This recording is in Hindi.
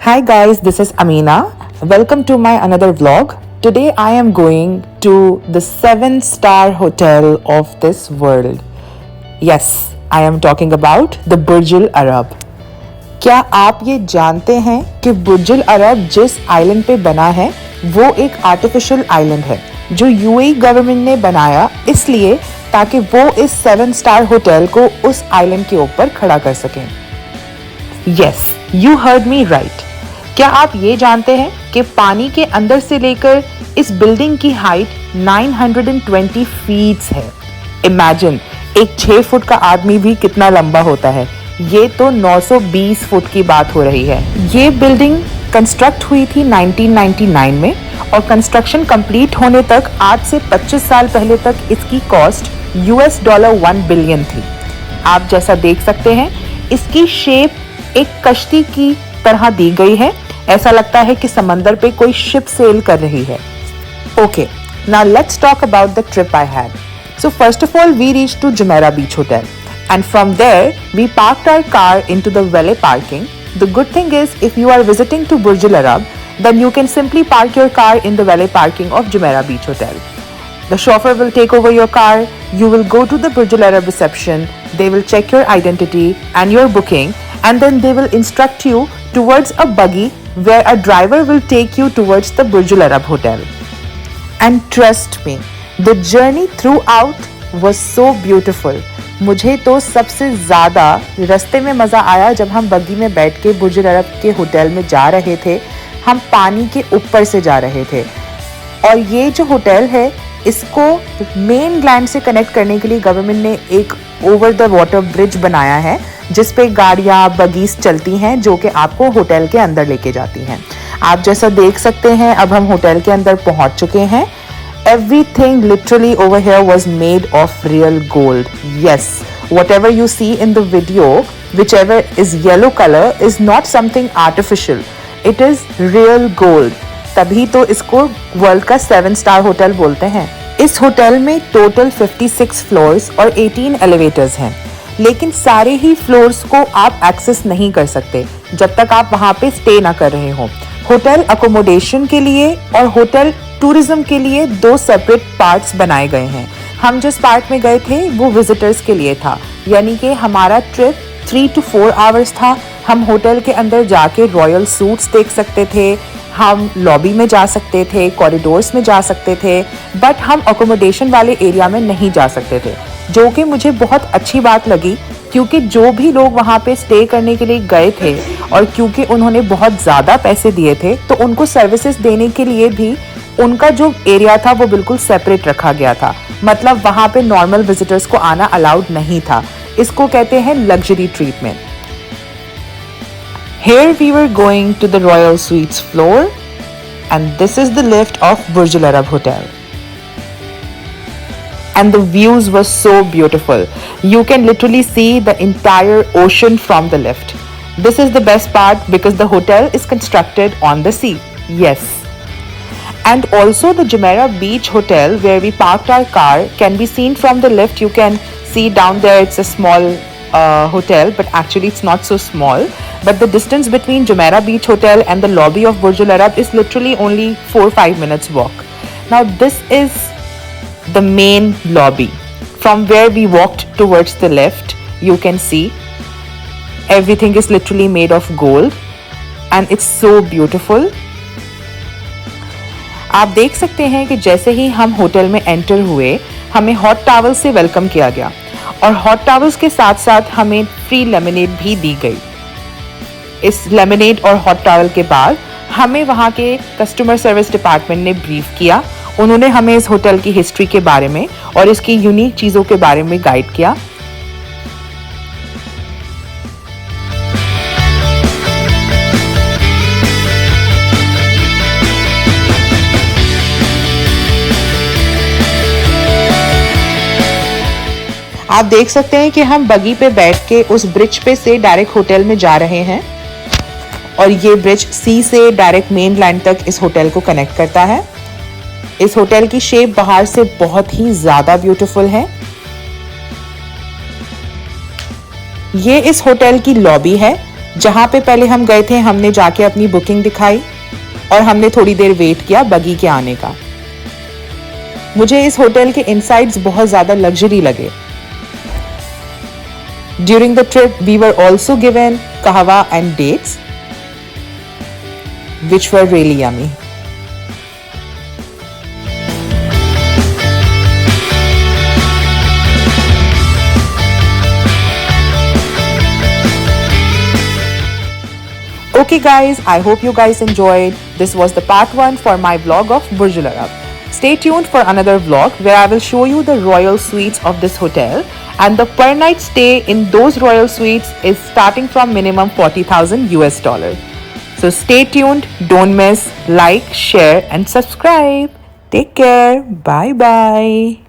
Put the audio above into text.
Hi guys, this is Amina. Welcome to my another vlog. Today I am going to the 7-star hotel of this world. Yes, I am talking about the Burj Al Arab. क्या आप ये जानते हैं कि बुर्ज अल अरब जिस आइलैंड पे बना है वो एक आर्टिफिशियल आइलैंड है जो यूएई गवर्नमेंट ने बनाया इसलिए ताकि वो इस 7-स्टार होटल को उस आइलैंड के ऊपर खड़ा कर सकें। Yes, you heard me right. क्या आप ये जानते हैं कि पानी के अंदर से लेकर इस बिल्डिंग की हाइट 920 फीट है। इमेजिन, एक 6 फुट का आदमी भी कितना लंबा होता है। ये तो 920 फुट की बात हो रही है। ये बिल्डिंग कंस्ट्रक्ट हुई थी 1999 में और कंस्ट्रक्शन कंप्लीट होने तक आज से 25 साल पहले तक इसकी कॉस्ट $1 बिलियन थी। आप जैसा देख सकते हैं इसकी शेप एक कश्ती की तरह दी गई है। ऐसा लगता है कि समंदर पे कोई शिप सेल कर रही है। Okay, now let's talk about the trip I had. So first of all we reach to Jumeirah beach hotel and from there we parked our car into the valet parking. The good thing is if you are visiting to Burj Al Arab then you can simply park your car in the valet parking of Jumeirah Beach Hotel. The chauffeur will take over your car, you will go to the Burj Al Arab reception, they will check your identity and your booking and then they will instruct you towards a buggy where a driver will take you towards the Burj Al Arab Hotel. And trust me, the journey throughout was so beautiful. मुझे तो सबसे ज़्यादा रास्ते में मज़ा आया जब हम बग्गी में बैठ के बुर्ज अल अरब के होटल में जा रहे थे। हम पानी के ऊपर से जा रहे थे और ये जो होटल है इसको मेन लैंड से कनेक्ट करने के लिए गवर्नमेंट ने एक ओवर द वाटर ब्रिज बनाया है जिस पे गाड़ियाँ बगीज चलती हैं जो कि आपको होटल के अंदर लेके जाती हैं। आप जैसा देख सकते हैं अब हम होटल के अंदर पहुँच चुके हैं। Everything literally over here was made of real gold. Yes, whatever you see in the video, whichever is yellow color is not something artificial. It is real gold. तभी तो इसको वर्ल्ड का 7-स्टार होटल बोलते हैं। इस होटल में टोटल 56 फ्लोर्स और 18 एलिवेटर्स हैं, लेकिन सारे ही फ्लोर्स को आप एक्सेस नहीं कर सकते जब तक आप वहाँ पे स्टे ना कर रहे हो। होटल अकोमोडेशन के लिए और होटल टूरिज्म के लिए 2 सेपरेट पार्ट्स बनाए गए हैं। हम जिस पार्ट में गए थे वो विजिटर्स के लिए था, यानी कि हमारा ट्रिप 3 to 4 आवर्स था। हम होटल के अंदर जाके रॉयल सूट्स देख सकते थे, हम लॉबी में जा सकते थे, कॉरिडोर्स में जा सकते थे, बट हम अकोमोडेशन वाले एरिया में नहीं जा सकते थे, जो कि मुझे बहुत अच्छी बात लगी क्योंकि जो भी लोग वहाँ पे स्टे करने के लिए गए थे और क्योंकि उन्होंने बहुत ज़्यादा पैसे दिए थे तो उनको सर्विसेज देने के लिए भी उनका जो एरिया था वो बिल्कुल सेपरेट रखा गया था। मतलब वहाँ पे नॉर्मल विजिटर्स को आना अलाउड नहीं था। इसको कहते हैं luxury treatment. Here we were going to the Royal Suites floor and this is the lift of Burj Al Arab Hotel. And the views were so beautiful. You can literally see the entire ocean from the lift. This is the best part because the hotel is constructed on the sea. Yes. And also the Jumeirah Beach Hotel where we parked our car can be seen from the lift. You can see down there it's a small hotel, but actually it's not so small. But the distance between Jumeirah Beach Hotel and the lobby of Burj Al Arab is literally only 4-5 minutes walk. Now this is the main lobby. From where we walked towards the left, you can see everything is literally made of gold and it's so beautiful. आप देख सकते हैं कि जैसे ही हम होटल में एंटर हुए हमें हॉट टॉवल से वेलकम किया गया और हॉट टॉवल्स के साथ साथ हमें फ्री लेमनेड भी दी गई। इस लेमनेड और हॉट टॉवल के बाद हमें वहाँ के कस्टमर सर्विस डिपार्टमेंट ने ब्रीफ किया। उन्होंने हमें इस होटल की हिस्ट्री के बारे में और इसकी यूनिक चीज़ों के बारे में गाइड किया। आप देख सकते हैं कि हम बगी पे बैठ के उस ब्रिज पे से डायरेक्ट होटल में जा रहे हैं और ये ब्रिज सी से डायरेक्ट मेन लैंड तक इस होटल को कनेक्ट करता है। इस होटल की शेप बाहर से बहुत ही ज़्यादा ब्यूटीफुल है। ये इस होटल की लॉबी है जहाँ पे पहले हम गए थे हमने जाके अपनी बुकिंग दिखाई और हमने थोड़ी देर वेट किया बगी के आने का। मुझे इस होटल के इनसाइड्स बहुत ज़्यादा लग्जरी लगे। During the trip, we were also given kahwa and dates, which were really yummy. Okay guys, I hope you guys enjoyed. This was the part 1 for my vlog of Burj Al Arab. Stay tuned for another vlog where I will show you the royal suites of this hotel, and the per night stay in those royal suites is starting from minimum 40,000 US dollars. So stay tuned, don't miss, like, share and subscribe. Take care. Bye bye.